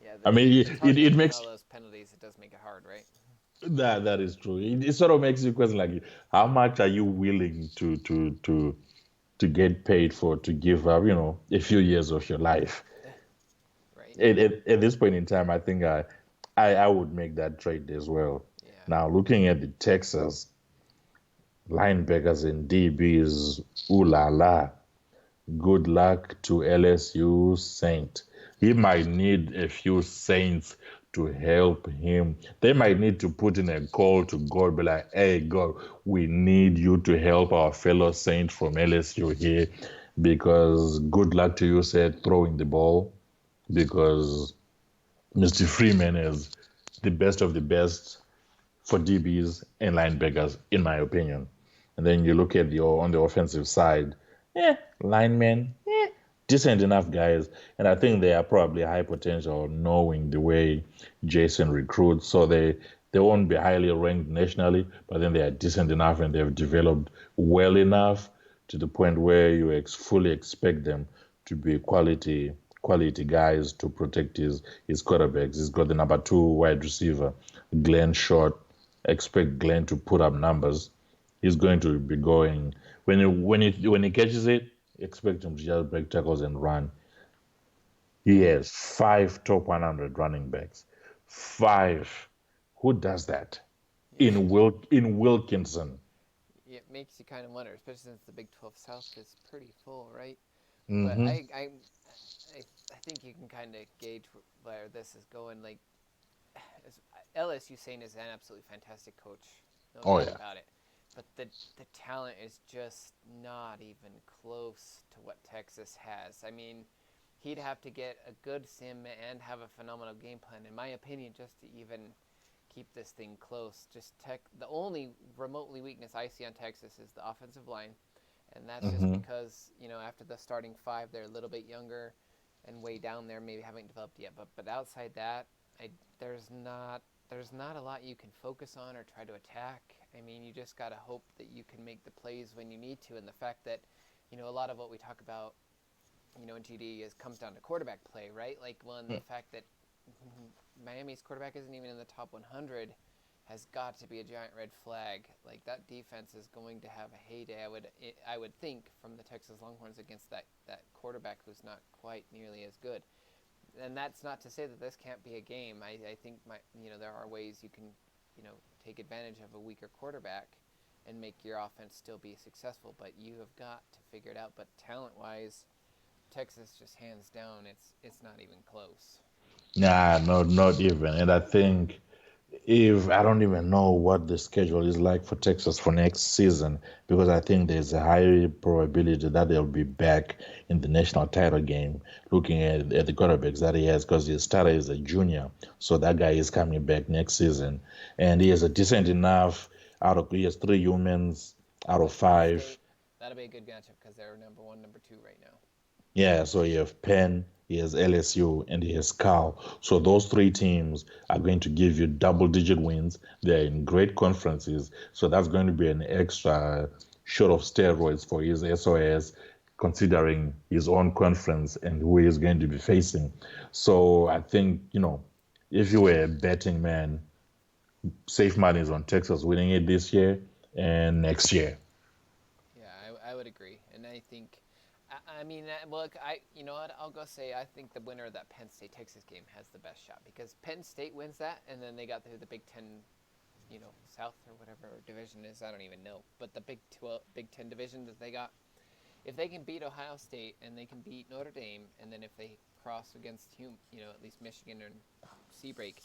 Yeah, I mean, the it targeting and makes all those penalties, it does make it hard, right? that is true. It sort of makes you question like, how much are you willing to get paid for to give up, a few years of your life? Right. At this point in time, I think I would make that trade as well. Yeah. Now, looking at the Texas linebackers and DBs, ooh la la. Good luck to LSU Saint. He might need a few Saints to help him. They might need to put in a call to God, be like, hey, God, we need you to help our fellow Saint from LSU here because good luck to you, said throwing the ball because Mr. Freeman is the best of the best for DBs and linebackers, in my opinion. And then you look at on the offensive side, linemen, decent enough guys. And I think they are probably high potential knowing the way Jason recruits. So they won't be highly ranked nationally, but then they are decent enough and they've developed well enough to the point where you fully expect them to be quality guys to protect his quarterbacks. He's got the number 2 wide receiver, Glenn Short. Expect Glenn to put up numbers. He's going to be going when he catches it. Expect him to just break tackles and run. He has 5 top 100 running backs. 5. Who does that? Yeah. In Wilkinson. It makes you kind of wonder, especially since the Big 12 South is pretty full, right? But Mm-hmm. I think you can kind of gauge where this is going. Like, LSU Saint is an absolutely fantastic coach, no Oh doubt yeah. about it. But the talent is just not even close to what Texas has. I mean, he'd have to get a good sim and have a phenomenal game plan, in my opinion, just to even keep this thing close. The only remotely weakness I see on Texas is the offensive line, and that's just Mm-hmm. because after the starting 5, they're a little bit younger and way down there, maybe haven't developed yet. But outside that, I, there's not there's not a lot you can focus on or try to attack. I mean, you just gotta hope that you can make the plays when you need to, and the fact that a lot of what we talk about in TD comes down to quarterback play, right? Like, the fact that Miami's quarterback isn't even in the top 100 has got to be a giant red flag. Like, that defense is going to have a heyday. I would think from the Texas Longhorns against that quarterback who's not quite nearly as good. And that's not to say that this can't be a game. I think there are ways you can take advantage of a weaker quarterback and make your offense still be successful. But you have got to figure it out. But talent wise, Texas just hands down, it's not even close. Nah, not even. And I think if I don't even know what the schedule is like for Texas for next season, because I think there's a high probability that they'll be back in the national title game. Looking at the quarterbacks that he has, because his starter is a junior, so that guy is coming back next season, and he has a decent enough he has 3 humans out of With Penn five. State, that'll be a good matchup because they're number one, number two right now. Yeah, so you have Penn, he has LSU, and he has Cal. So those 3 teams are going to give you double-digit wins. They're in great conferences, so that's going to be an extra shot of steroids for his SOS, considering his own conference and who he's going to be facing. So I think, if you were a betting man, safe money is on Texas winning it this year and next year. Yeah, I would agree, and I think, I mean, look, you know what, I'll go say I think the winner of that Penn State Texas game has the best shot because Penn State wins that, and then they got through the Big Ten, South or whatever division is. I don't even know, but the Big Ten division that they got, if they can beat Ohio State and they can beat Notre Dame, and then if they cross against at least Michigan and Seabreak,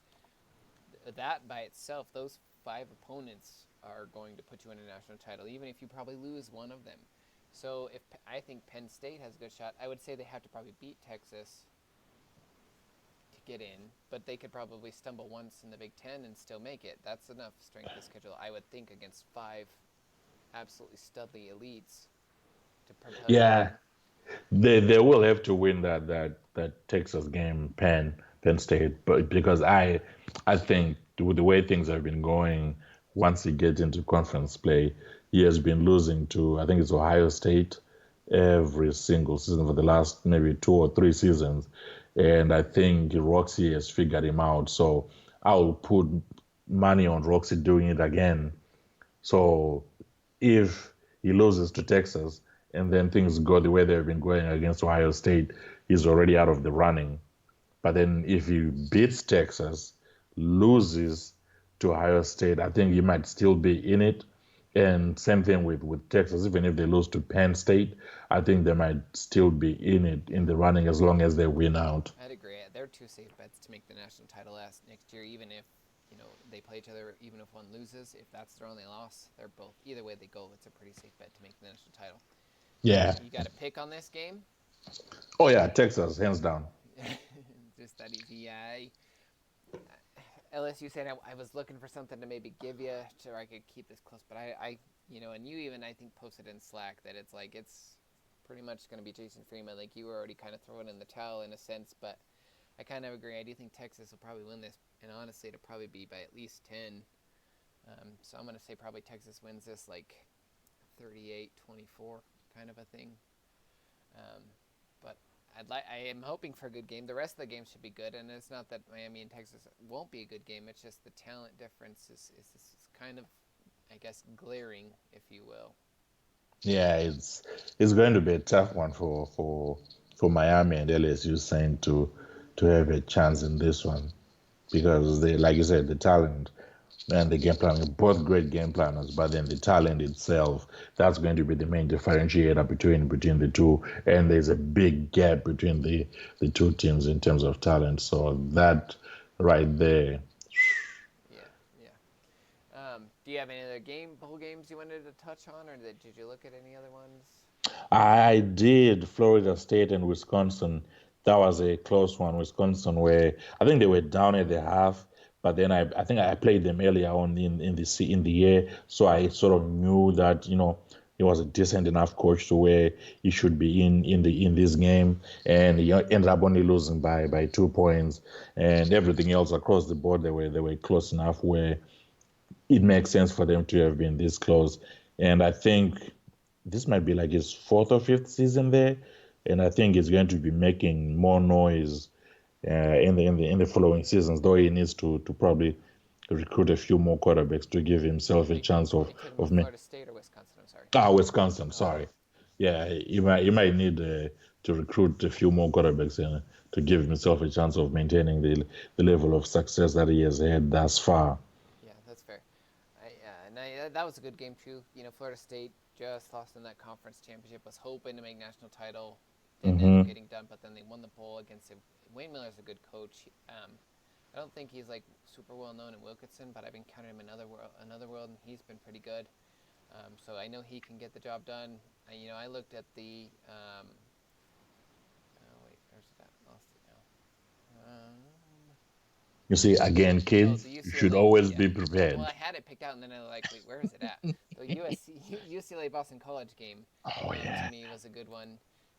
that by itself, those 5 opponents are going to put you in a national title, even if you probably lose one of them. So if I think Penn State has a good shot, I would say they have to probably beat Texas to get in, but they could probably stumble once in the Big Ten and still make it. That's enough strength of schedule, I would think, against 5 absolutely studly elites to propel you Yeah, in. they will have to win that Texas game, Penn State, but because I think with the way things have been going, once he gets into conference play, he has been losing to I think it's Ohio State every single season for the last maybe 2 or 3 seasons, and I think Roxy has figured him out. So I'll put money on Roxy doing it again. So if he loses to Texas and then things go the way they've been going against Ohio State, he's already out of the running. But then if he beats Texas, loses to Ohio State, I think he might still be in it. And same thing with Texas, even if they lose to Penn State, I think they might still be in it in the running as long as they win out. I'd agree. They're 2 safe bets to make the national title last next year, even if they play each other. Even if one loses, if that's their only loss, they're both either way they go. It's a pretty safe bet to make the national title. Yeah. You got a pick on this game? Oh yeah, Texas, hands down. Just that easy. Yeah. LSU said I was looking for something to maybe give you so I could keep this close, but and you even I think posted in Slack that it's like it's pretty much going to be Jason Freeman. Like you were already kind of throwing in the towel in a sense, but I kind of agree. I do think Texas will probably win this, and honestly, it'll probably be by at least 10. So I'm going to say probably Texas wins this like 38-24 kind of a thing. But I am hoping for a good game. The rest of the game should be good, and it's not that Miami and Texas won't be a good game. It's just the talent difference is kind of, I guess, glaring, if you will. Yeah, it's going to be a tough one for Miami and LSU saying to have a chance in this one because they, like you said, the talent and the game planning, both great game planners, but then the talent itself, that's going to be the main differentiator between the two. And there's a big gap between the two teams in terms of talent. So that right there. Yeah, yeah. Do you have any other bowl games you wanted to touch on, or did you look at any other ones? I did Florida State and Wisconsin. That was a close one. Wisconsin, where I think they were down at the half, but then I think I played them earlier on in the year, so I sort of knew that he was a decent enough coach to where he should be in this game, and he ended up only losing by 2 points, and everything else across the board they were close enough where it makes sense for them to have been this close, and I think this might be like his fourth or fifth season there, and I think he's going to be making more noise in the following seasons. Though he needs to probably recruit a few more quarterbacks to give himself a chance Are you talking of about me. Florida State or Wisconsin? I'm sorry. Wisconsin. Oh, Sorry. Yeah, you might need to recruit a few more quarterbacks to give himself a chance of maintaining the level of success that he has had thus far. yeah, that's fair. That was a good game too. Florida State just lost in that conference championship. Was hoping to make national title, didn't end up Hmm. getting done. But then they won the bowl against him. Wayne Miller's a good coach. I don't think he's like super well known in Wilkinson, but I've encountered him in another world, and he's been pretty good. So I know he can get the job done. I looked at the. Oh wait, where's that? Lost it now. You see, again, Oh, kids, the you should UCLA. always Yeah. be Well, I prepared. had it picked out, and then I was like, wait, where is it at? The UCLA Boston College game, Oh to yeah. me was a good one.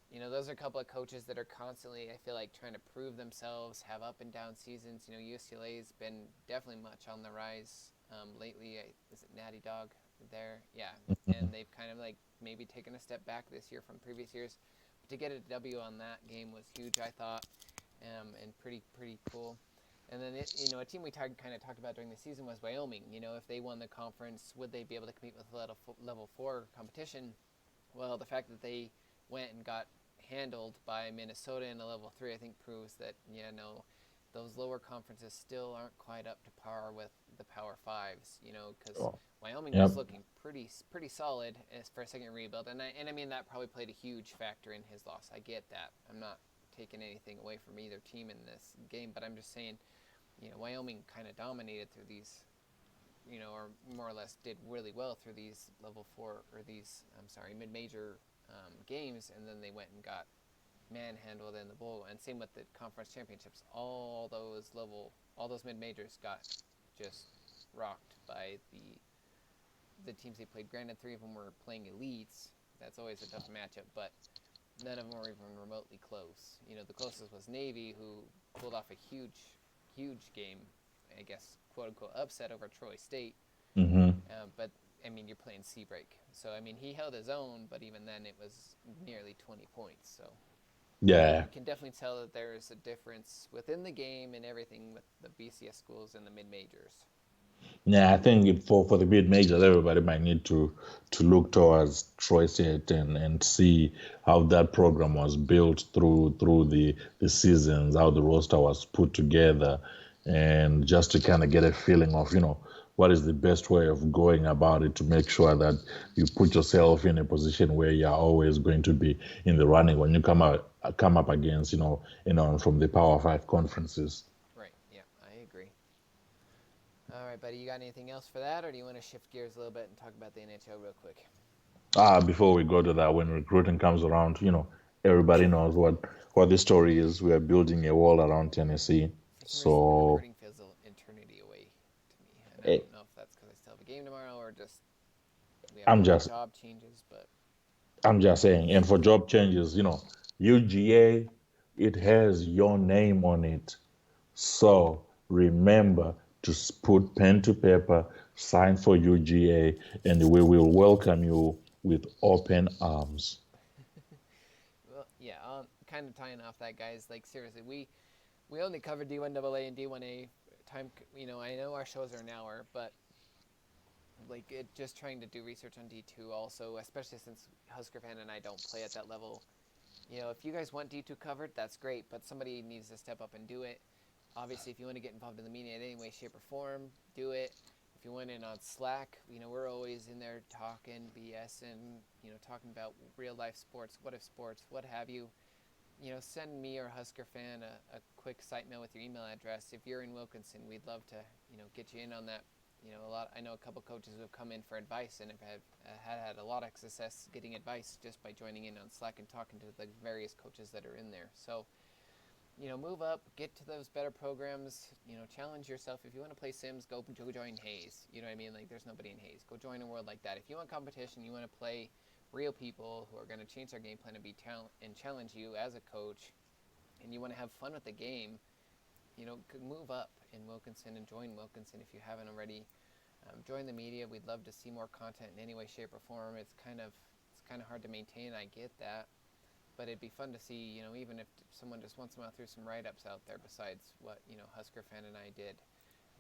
Those are a couple of coaches that are constantly, I feel like, trying to prove themselves, have up and down seasons. UCLA's been definitely much on the rise lately. Is it Natty Dog there? Yeah, and they've kind of like maybe taken a step back this year from previous years. But to get a W on that game was huge, I thought, and pretty cool. And then a team we kind of talked about during the season was Wyoming. If they won the conference, would they be able to compete with level 4 competition? Well, the fact that they went and got handled by Minnesota in a level 3, I think proves that those lower conferences still aren't quite up to par with the Power Fives. Because Oh, Wyoming yep. was looking pretty solid as for a second rebuild, and I mean that probably played a huge factor in his loss. I get that. I'm not taking anything away from either team in this game, but I'm just saying Wyoming kind of dominated through these, or more or less did really well through these level four or these, I'm sorry, mid-major games, and then they went and got manhandled in the bowl. And same with the conference championships. All those mid-majors got just rocked by the teams they played. Granted, three of them were playing elites. That's always a tough matchup, but none of them were even remotely close. The closest was Navy, who pulled off a huge game, I guess, quote unquote, upset over Troy State. Mm-hmm. But I mean, you're playing Seabreak, so I mean, he held his own, but even then, it was nearly 20 points. So Yeah. you can definitely tell that there is a difference within the game and everything with the BCS schools and the mid majors. Yeah, I think for the mid majors, everybody might need to look towards Troy State and see how that program was built through the seasons, how the roster was put together, and just to kind of get a feeling of, what is the best way of going about it to make sure that you put yourself in a position where you're always going to be in the running when you come up against, from the Power Five conferences. Right. Yeah, I agree. All right, buddy. You got anything else for that, or do you want to shift gears a little bit and talk about the NHL real quick? Before we go to that, when recruiting comes around, everybody knows what the story is. We are building a wall around Tennessee. For some reason, the So recruiting feels an eternity away to me, and I eh, don't know if that's because I still have a game tomorrow or just we have a I'm lot of just job changes. But I'm just saying. And for job changes, UGA, it has your name on it. So remember to put pen to paper, sign for UGA, and we will welcome you with open arms. well, yeah, kind of tying off that, guys. Like seriously, we only cover D1AA and D1A time. I know our shows are an hour, but like just trying to do research on D2 also, especially since Husker fan and I don't play at that level. If you guys want D2 covered, that's great, but somebody needs to step up and do it. Obviously, if you want to get involved in the media in any way, shape, or form, do it. If you want in on Slack, we're always in there talking BS and, talking about real life sports, what if sports, what have you. Send me or Husker fan a quick site mail with your email address. If you're in Wilkinson, we'd love to, get you in on that. I know a couple coaches who have come in for advice and have had a lot of success getting advice just by joining in on Slack and talking to the various coaches that are in there. So, move up, get to those better programs, challenge yourself. If you want to play Sims, go join Hayes. You know what I mean? Like, there's nobody in Hayes. Go join a world like that. If you want competition, you want to play real people who are going to change their game plan and challenge you as a coach, and you want to have fun with the game, move up in Wilkinson and join Wilkinson if you haven't already. Join the media. We'd love to see more content in any way, shape, or form. It's kind of hard to maintain. I get that, but it'd be fun to see. Even if someone just once in a while threw some write-ups out there besides what Husker fan and I did,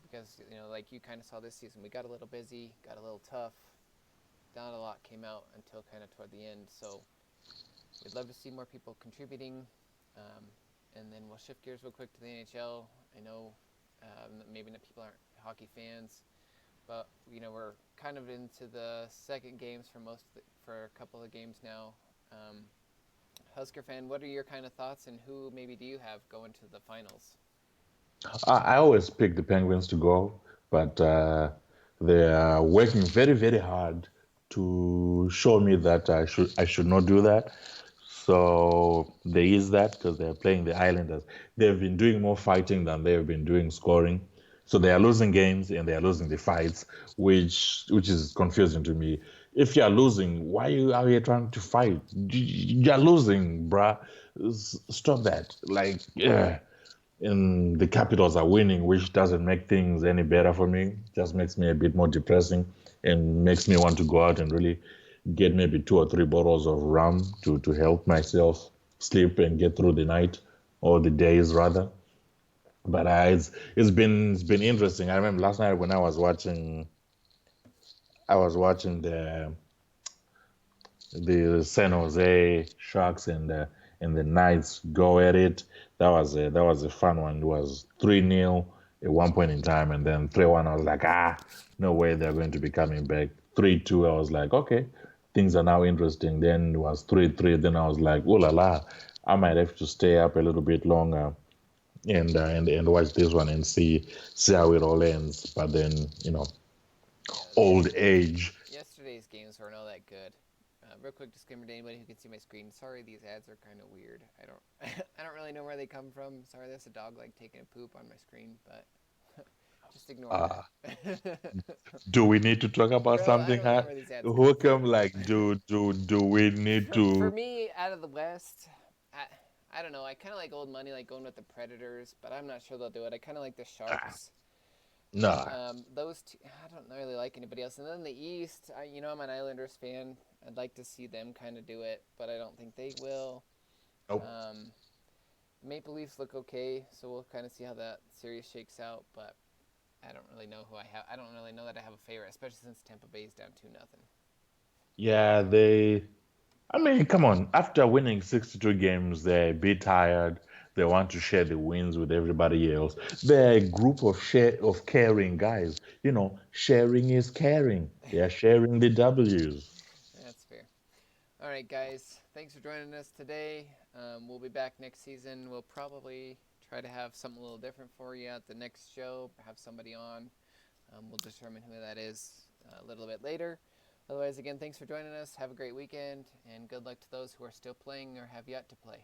because like you kind of saw this season, we got a little busy, got a little tough. Not a lot came out until kind of toward the end. So we'd love to see more people contributing. And then we'll shift gears real quick to the NHL. I know maybe people aren't hockey fans, but we're kind of into the second games for a couple of games now. Husker fan, what are your kind of thoughts, and who maybe do you have going to the finals? I always pick the Penguins to go, but they are working very, very hard to show me that I should not do that. So there is that because they're playing the Islanders. They've been doing more fighting than they've been doing scoring. So they are losing games and they are losing the fights, which is confusing to me. If you are losing, why are you out here trying to fight? You're losing, bruh. Stop that. Like, yeah. And the Capitals are winning, which doesn't make things any better for me. Just makes me a bit more depressing and makes me want to go out and really get maybe 2 or 3 bottles of rum to help myself sleep and get through the night or the days rather. But it's been interesting. I remember last night when I was watching the San Jose Sharks and the Knights go at it. That was a fun one. It was 3-0 at one point in time, and then 3-1. I was like, no way they're going to be coming back. 3-2. I was like, okay, things are now interesting. Then it was 3-3. Then I was like, oh la la, I might have to stay up a little bit longer and watch this one and see how it all ends. But then Yeah, old age. yesterday's games weren't all that good. Real quick disclaimer to anybody who can see my screen. Sorry, these ads are kind of weird. I don't, I don't really know where they come from. Sorry, there's a dog like taking a poop on my screen, but just ignore Uh, that. do we need to talk about Bro, I something? don't know Huh? where these ads come Who from. come like do we need For to? me, out of the West, I don't know. I kind of like old money, like going with the Predators, but I'm not sure they'll do it. I kind of like the Sharks. Nah. Those two, I don't really like anybody else. And then the East, I'm an Islanders fan. I'd like to see them kind of do it, but I don't think they will. Nope. Um, Maple Leafs look okay, so we'll kind of see how that series shakes out. But I don't really know who I have. I don't really know that I have a favorite, especially since Tampa Bay's down 2-0. Yeah, they. I mean, come on. After winning 62 games, they're a bit tired. They want to share the wins with everybody else. They're a group of caring guys. Sharing is caring. They're sharing the W's. That's fair. All right, guys. Thanks for joining us today. We'll be back next season. We'll probably try to have something a little different for you at the next show. Have somebody on. We'll determine who that is a little bit later. Otherwise, again, thanks for joining us. Have a great weekend, and good luck to those who are still playing or have yet to play.